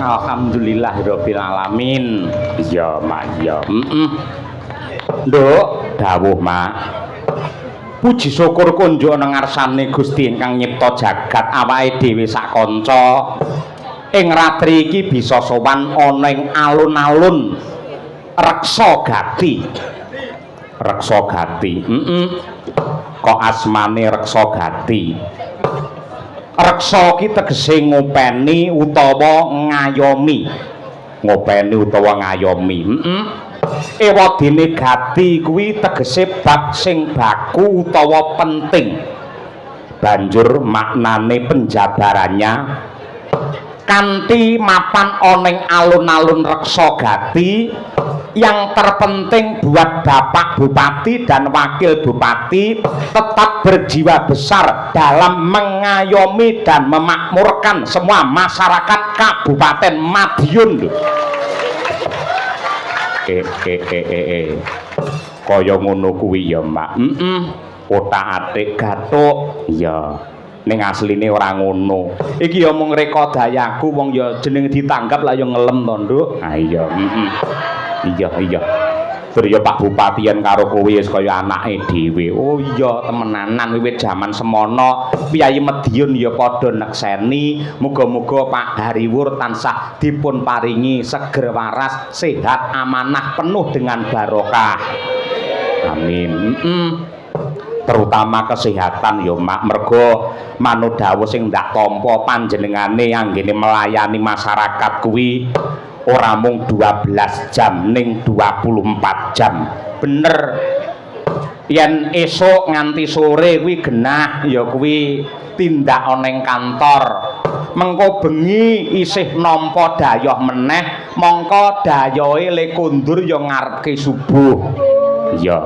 Alhamdulillahirabbil alamin. Ya mak ya. Nduk dawuh mak. Puji syukur kunjuk ana ngarsane Gusti ingkang nyipta jagat awake dhewe sak kanca. Ing ratri iki bisa sowan ana ing alun-alun Reksa Gati. Reksa Gati. Kok asmane Reksa Gati? Reksa ki tegese ngopeni utawa ngayomi. Ngopeni utawa ngayomi. Ewadene gati kuwi tegese bab sing baku utawa penting. Banjur maknane penjabarannya kanthi mapan ana ing alun-alun Reksa Gati yang terpenting buat Bapak Bupati dan Wakil Bupati tetap berjiwa besar dalam mengayomi dan memakmurkan semua masyarakat Kabupaten Madiun. Kaya ngono kuwi ya, Mak. Otak-atik gathuk ya. Ning asline ora ngono. Iki ya mung reka dayaku wong ya jeneng ditanggap lah ya ngelem to, Nduk. Ha iya, iya. Tur ya Pak Bupatian karo kowe wis kaya anake dhewe. Oh iya temenanan wiwit jaman semono Piyayi Madiun ya padha nekseni. Muga-muga Pak Hariwur tansah dipun paringi seger waras, sehat, amanah, penuh dengan barokah. Amin. Terutama kesehatan ya Mak, mergo manut dawuh sing ndak tampa panjenengane anggene melayani masyarakat kuwi ora mung 12 jam ning 24 jam. Bener yen esuk nganti sore kuwi genah ya kuwi tindak ana ing kantor. Mengko bengi isih nampa dayoh meneh, mongko dayohe le kondur ya ngarepke subuh. Ya,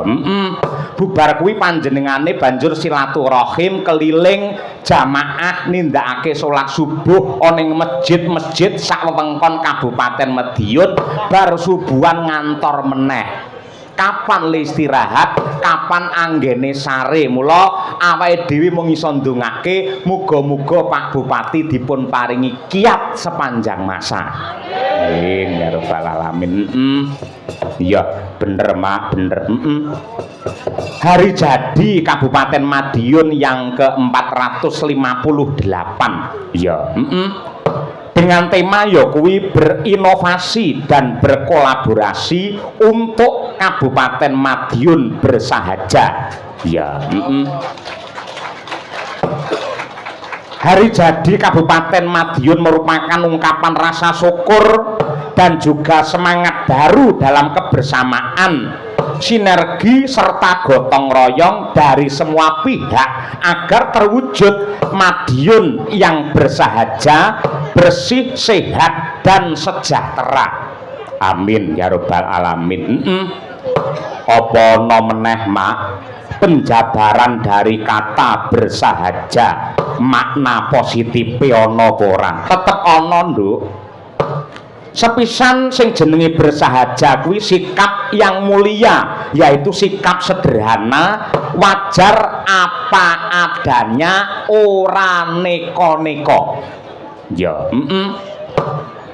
bubar kuwi panjenengane banjur silaturahim keliling jamaah nindakake salat subuh ana ing masjid-masjid sak wewengkon Kabupaten Madiun bar subuhan ngantor meneh. Kapan le istirahat, kapan anggene sare. Mula awake dhewe mung iso ndongake muga-muga Pak Bupati dipun paringi kiat sepanjang masa. Amin ya rabbal alamin. Iya, bener Mak, bener. Hari jadi Kabupaten Madiun yang ke-458. Ya, dengan tema ya kuwi berinovasi dan berkolaborasi untuk Kabupaten Madiun bersahaja. Ya, Hari jadi Kabupaten Madiun merupakan ungkapan rasa syukur dan juga semangat baru dalam kebersamaan, sinergi serta gotong royong dari semua pihak agar terwujud Madiun yang bersahaja, bersih, sehat dan sejahtera. Amin ya rabbal alamin. Apa ana meneh Mak penjabaran dari kata bersahaja, makna positif ana apa ora? Tetep ana, Nduk. Sepisan sing jenenge bersahaja kuwi sikap yang mulia, yaitu sikap sederhana, wajar apa adanya, ora neko-neko. Ya,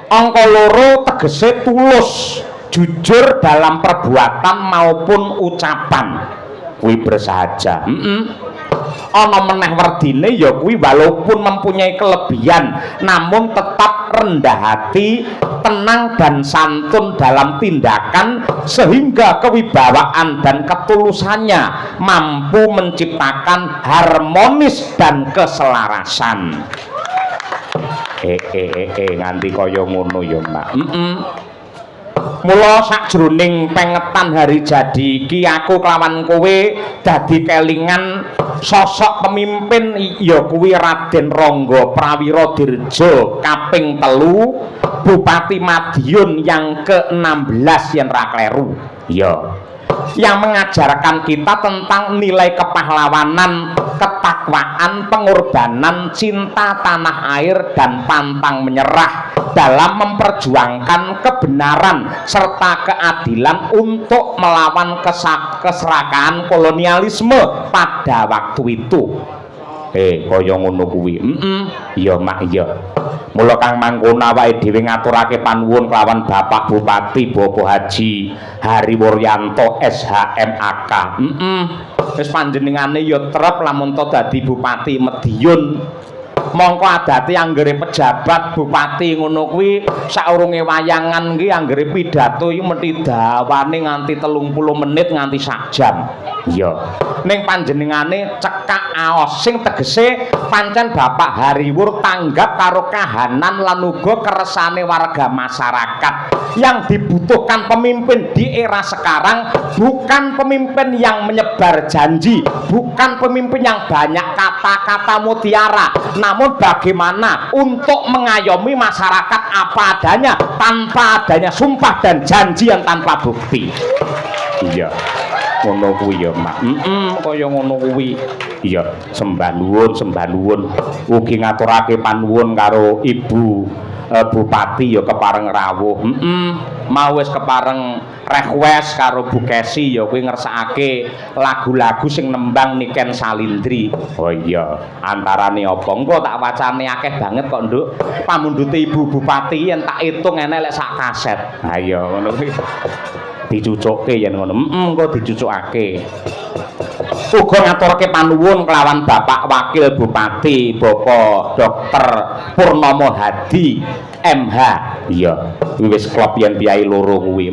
angka loro tegese tulus, jujur dalam perbuatan maupun ucapan. Kuwi bersahaja. Ana meneh werdine ya kuwi walaupun mempunyai kelebihan namun tetap rendah hati, tenang dan santun dalam tindakan, sehingga kewibawaan dan ketulusannya mampu menciptakan harmonis dan keselarasan. Nganti kaya ngono ya Mbak. Mula sakjroning pengetan hari jadi iki aku kelawan kowe dadi kelingan sosok pemimpin ya kuwi Raden Rangga Prawira Dirja kaping 3 Bupati Madiun yang ke-16 yen ra kleru. Ya. Yang mengajarkan kita tentang nilai kepahlawanan, ketakwaan, pengorbanan, cinta tanah air dan pantang menyerah dalam memperjuangkan kebenaran serta keadilan untuk melawan keserakahan kolonialisme pada waktu itu. Kaya ngono kuwi. Iya Mak iya. Mula Kang Mangkuna awake dhewe ngaturake panuwun kelawan Bapak Bupati Bapak Haji Hariwuryanto SHMAK. Wis panjenengane ya trep lamun to dadi Bupati Madiun. Mongko adate anggere pejabat bupati ngono kuwi saurunge wayangan ki anggere pidato iki mesti dawane nganti 30 menit nganti sak jam. Iya. Ning panjenengane cekak aos sing tegese pancen Bapak Hariwur tanggap karo kahanan lan uga keresane warga masyarakat. Yang dibutuhkan pemimpin di era sekarang bukan pemimpin yang menyebar janji, bukan pemimpin yang banyak kata-kata mutiara, namun bagaimana untuk mengayomi masyarakat apa adanya tanpa adanya sumpah dan janji yang tanpa bukti. Iya. Ngono kuwi ya Mak. Kaya ngono kuwi. Iya, sembah nuwun ugi ngaturake panuwun karo Ibu Bupati ya kepareng rawuh. Mau wis kepareng request karo Bu Kesi ya kuwi ngersakake lagu-lagu sing nembang Niken Salindri. Oh iya, antarane apa? Engko tak wacane akeh banget kok, Nduk. Pamundhute Ibu Bupati yen tak itung enek lek sak kaset. Ha iya ngono kuwi. Dicucukke yen ngono. Engko dicucukake. Uga ngaturake panuwun kelawan Bapak Wakil Bupati Bapak Dr. Purnomo Hadi MH. Iya, wis klop yen piyai loro kuwi.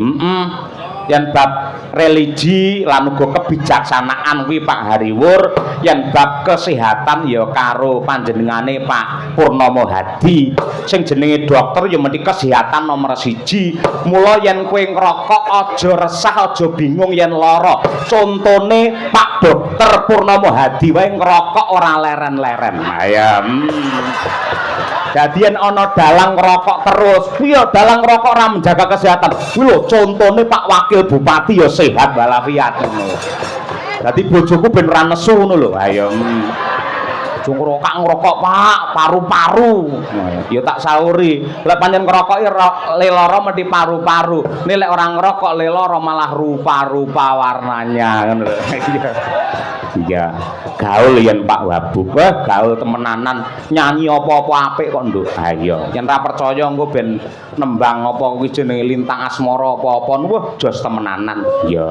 Yen bab religi lan uga kebijaksanaan kuwi Pak Hariwur, yen bab kesehatan ya karo panjenengane Pak Purnomo Hadi. Sing jenenge dokter ya mesti kesehatan nomor 1. Mula yen kowe ngrokok aja resah, aja bingung yen lara. Contone Pak Dokter Purnomo Hadi wae ngrokok ora leren-leren. Ya. Dadi yen ana dalang ngrokok terus, kuwi ya dalang ngrokok ora menjaga kesehatan. Kuwi lho contone Pak Wakil Bupati ya sehat walafiat ngono. Dadi bojoku ben ora nesu ngono lho. Ayo. Aja ngrokok Pak, paru-paru. Ya tak sauri. Lek pancen ngrokok lara mesti paru-paru. Nek lek ora ngrokok lara malah rupa-rupa warnanya ngono lho. Iya, gaul yen Pak Wabub, gaul temenanan, nyanyi apa-apa apik kok, Nduk. Ha iya, yen ra percaya engko ben nembang apa kuwi jenenge Lintang Asmara apa-apa, wah jos temenanan. Iya.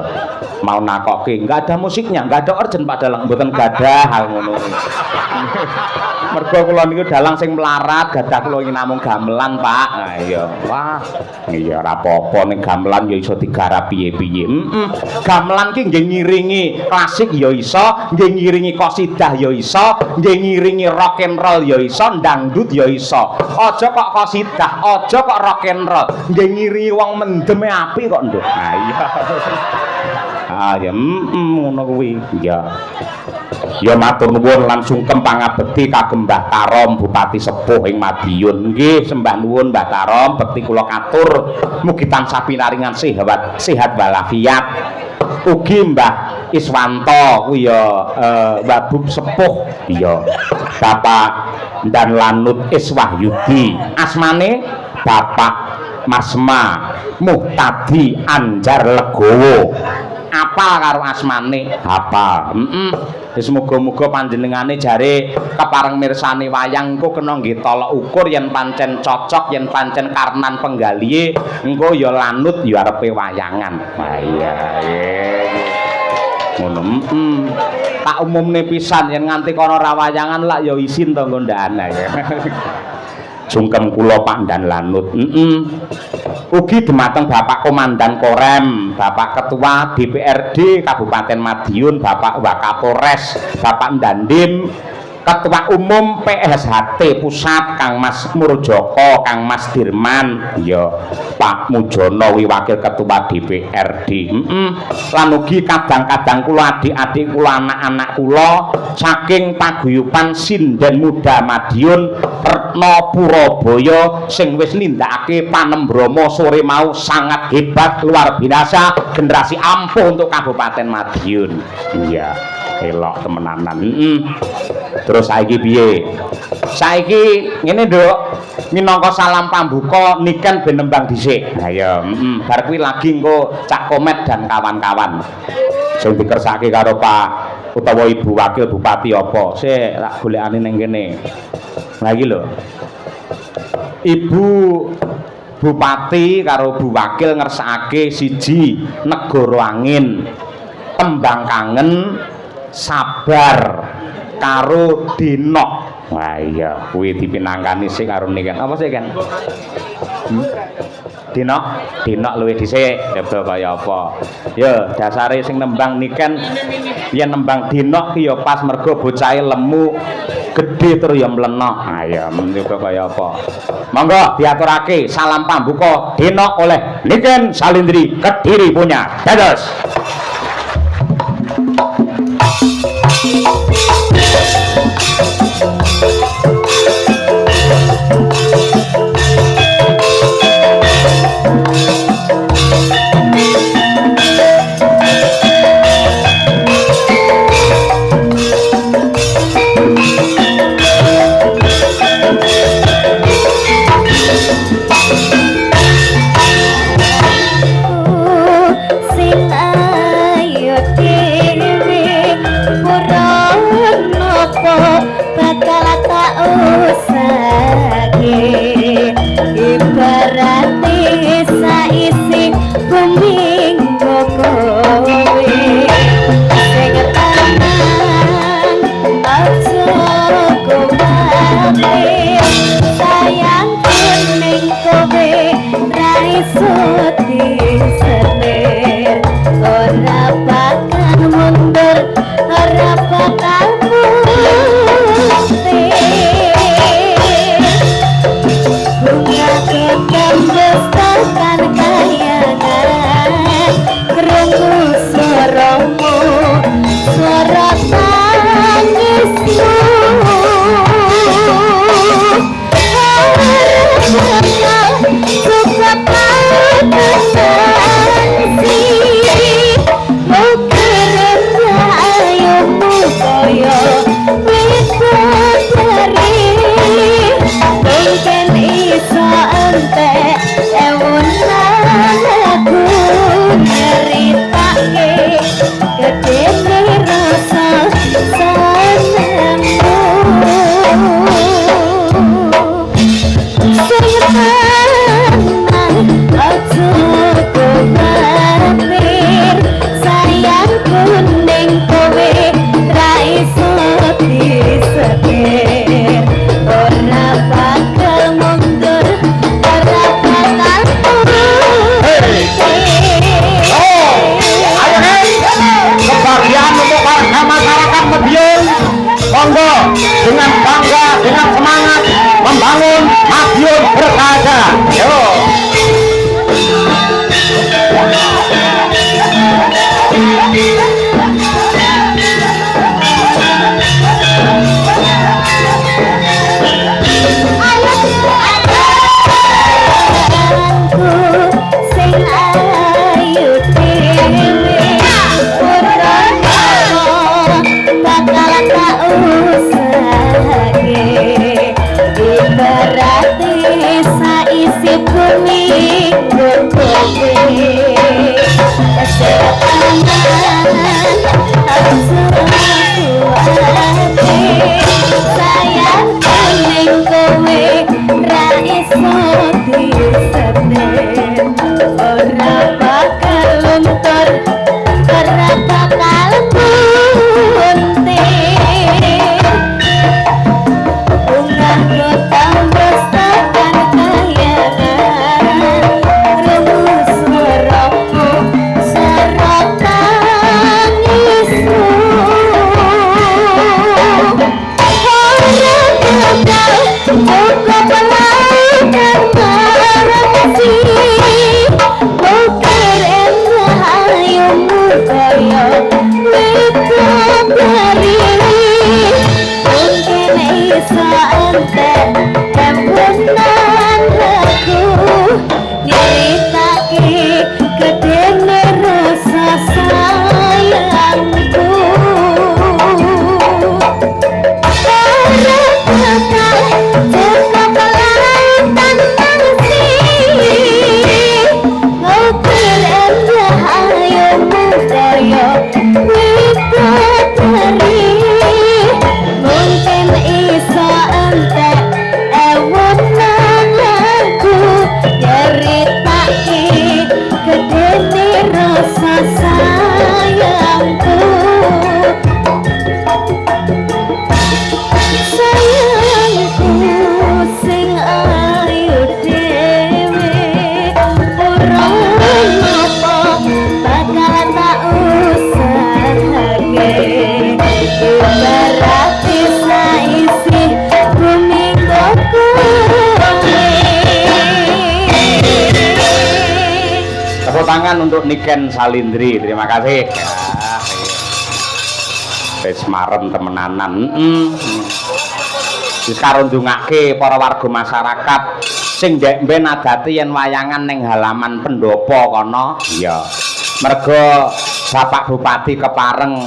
Mau nakokke, enggak ada musiknya, enggak ada organ Pak Dalang, mboten gadah hal ngono. Mergo kula niku dalang sing melarat, gadah kula iki namung gamelan, Pak. Nah iya, wah. Iya ora apa-apa ning gamelan ya iso digarap piye-piye. Gamelan ki nggih ngiringi klasik ya iso, nggih ngiringi qasidah ya iso, nggih ngiringi rock and roll ya iso, dangdut ya iso. Aja kok qasidah, aja kok rock and roll. Nggih ngiringi wong mendeme apik kok, Nduk. Nah iya. Ah ya ngono kuwi. Ya. Ya matur nuwun lan sungkem pangabekti kagem Mbah Tarom Bupati Sepuh ing Madiun. Nggih sembah nuwun Mbah Tarom, bekti kula katur mugi tansah pinaringan sehat walafiat. Ugi Mbah Iswanto kuwi ya Wabub Sepuh iya. Bapak dan Lanut Iswahyudi. Asmane Bapak Masma Muhtadi Anjar Legowo. Apal karo asmane? Hafal. Wis muga-muga panjenengane jare kepareng mirsani wayang engko kena nggih tolok ukur yen pancen cocok, yen pancen karnan penggalihe engko ya lanut ya arepe wayangan. Wah iya. Ngono. Tak umumne pisan yen nganti kono ra wayangan lak ya isin to nggondakan ya. Sungkem kula Pandan Lanut. Ugi dumateng Bapak Komandan Korem, Bapak Ketua DPRD Kabupaten Madiun, Bapak Wakapolres, Bapak Dandim, Ketua Umum PSHT Pusat Kang Mas Murjoko, Kang Mas Dirman, ya Pak Mujono Wakil Ketua DPRD. Lan ugi kadang-kadang kula adik-adik kula anak-anak kula saking paguyuban Sinden Muda Madiun Retno Purabaya sing wis nindakake panembrama sore mau sangat hebat luar biasa, generasi ampuh untuk Kabupaten Madiun. Iya, elok temenanan. Terus saiki piye? Saiki ngene, Nduk. Minangka salam pambuka niken ben nembang dhisik. Ha ya, bar kuwi lagi engko Cak Komet dan kawan-kawan. Sing dikersake karo Pak utawa Ibu Wakil Bupati apa? Sik tak golekane ning kene. Lah iki lho. Ibu Bupati karo Bu Wakil ngersakake siji Negara Angin, Tembang Kangen, Sabar karo Dinok. Wah iya, kuwi dipinangkani sik karo niken. Apa sih kan? Dinok luwih dhisik, coba kaya apa. Ya, dasare sing nembang niken yen nembang Dinok ki ya pas mergo bocahe lemu, gedhe tur ya mlenok. Ha ya, coba kaya apa. Monggo diaturake salam pambuka Dinok oleh Niken Salindri Kediri punya. Dados. Dengan bangga, dengan semangat membangun Madiun Berkaca. Yo. Bunga kota besar Tepuk tangan untuk Niken Salindri. Terima kasih. Ya, wis marem temenanan. Wis karo ndongake para warga masyarakat sing ndek mben adate yen wayangan ning halaman pendopo kono. Iya. Merga Bapak Bupati kepareng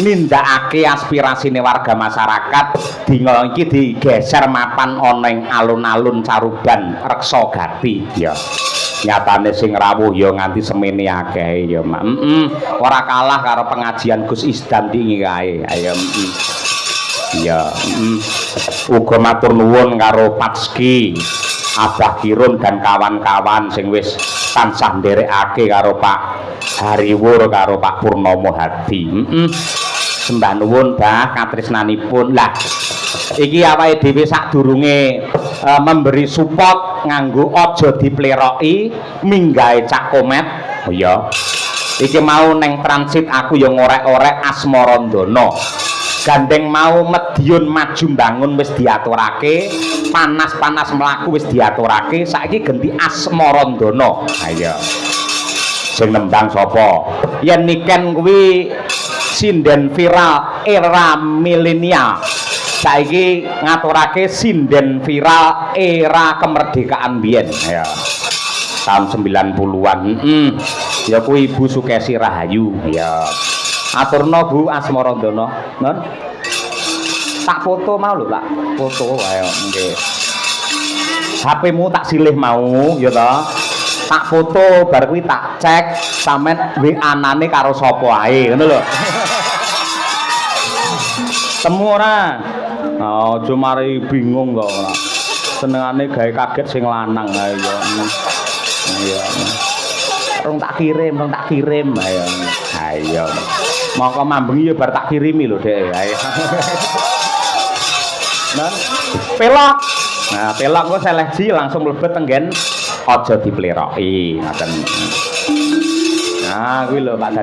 nindakake aspirasine warga masyarakat dina iki digeser mapan ana ing alun-alun Caruban Reksa Gati ya nyatane sing rawuh ya nganti semene akeh ya Mak ora kalah karo pengajian Gus Isdan iki kae ayo ya uga matur nuwun karo Patski Abah Kirun dan kawan-kawan sing wis tansah nderekake karo Pak Hariwur karo Pak Purnomo Hadi. Sembah nuwun Mbah katresnanipun. Lah iki awake dhewe sadurunge memberi support nganggo aja dipleroki minggahe Cak Komet. Oh ya. Iki mau neng transit aku yang ngorek-orek Asmarandana. Gandeng mau Medion maju bangun wis diaturake, panas-panas mlaku wis diaturake, saiki ganti Asmarandana. Ayo. Sing nembang sapa? Yen Niken kuwi sinden viral era milenial. Saiki ngaturake sinden viral era kemerdekaan biyen. Ya. Tahun 90-an. Ya kuwi Ibu Sukesi Rahayu. Ya. Aturna Bu Asmarandana. Ngon. Tak foto mau lho, Pak. Foto ayo nggih. HP-mu tak silih mau ya ta. Tak foto bar kuwi tak cek sampean WA-nane karo sapa ae ngono lho. Temu ora? Oh, aja mari bingung kok ora. Senengane gawe kaget sing lanang ae ya. Iya. Rong tak kirim ayo. Ayo. Mongko mambengi ya bar tak kirimi lho Dek. Ayo. Nah, pelok. Nah, pelok kok seleksi langsung mlebet tenggen aja dipleroki ngoten. Nah, kuwi lho Pak